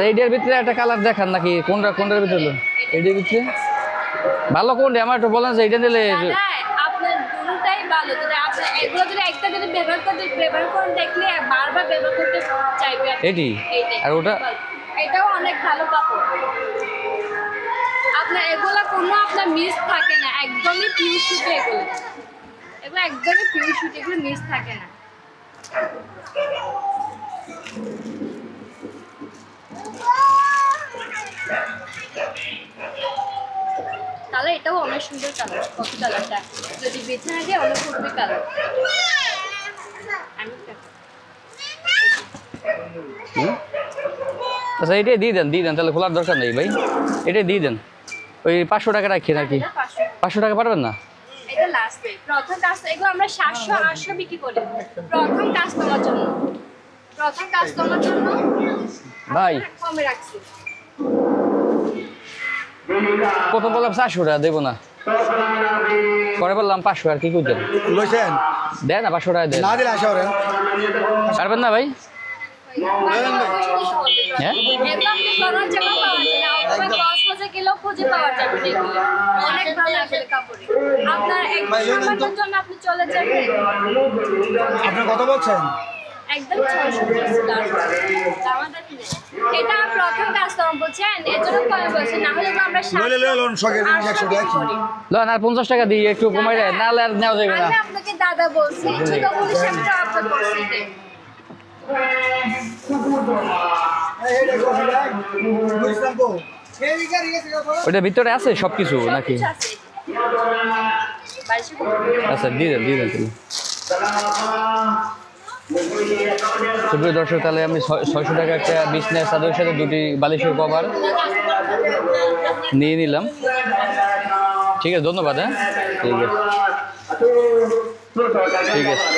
এইটার ভিতরে একটা কালার দেখান নাকি কোনটার ভিতরে হলো এইটার ভিতরে ভালো কোনটা আমার একটু বলেন যে এইটা নিলে আপনার দুটোটাই ভালো যদি আপনি এগুলো যদি একটা যদি ব্যবহার করেন দেখলে বারবার ব্যবহার করতে চাইবে এটি আর ওটা এটাও অনেক ভালো কাপড় আপনার এগুলা কোনো আপনার মিস থাকে না একদমই পিওর সুতি এগুলো একদমই পিওর সুতি এগুলো মিস থাকে না কালার এটাও অনেক সুন্দর কালার কত কালারটা যদি বেছে না দিয়ে অনেক সুন্দর কালার আচ্ছা এটাই দিয়ে দেন তাহলে খোলার দরকার নেই ভাই এটাই দিয়ে দেন ওই 500 টাকা রাখি নাকি 500 টাকা পারবেন না এটা লাস্ট প্রথম কাস্টমার এগুলো আমরা 700 800 বিক্রি করি প্রথম কাস্টমার জন্য ভাই কমে রাখছি প্রথম বললাম 400 টাকা দেবো না পরে বললাম 500 আর কি করতেন লইছেন দেন না 500 টাকা দেন না দিলে আসা ওরেন পারবেন না ভাই হ্যাঁ এগুলো আপনি করার জন্য পাওয়া যায় না অথবা কসমোসে গেলেও খুঁজে পাওয়া যাবে এগুলো অনেক ভালো আসলে কাপড়ে আপনার এক সম্মানের জন্য আপনি চলে যাবেন আপনি কত বলছেন একদম 600 আমাদের এটা প্রথম কাস্টমার বলছেন এজন্য কমে বলছে না হলে আমরা 700 লোন শখের 100 টাকা কি লোন আর 50 টাকা দিই একটু কমাই দেন না আর নেওয়া যাবে না আমি আপনাকে দাদা বলছি ছোট পুলিশ আমি তো আপনাকে বলছি ওইটা ভিতরে আছে সবকিছু নাকি আচ্ছা দিয়ে দেন সুপ্রিয় দর্শক তাহলে আমি 600 টাকা একটা বিছনার চাদরের সাথে দুটি বালিশের কভার নিয়ে নিলাম ঠিক আছে ধন্যবাদ হ্যাঁ ঠিক আছে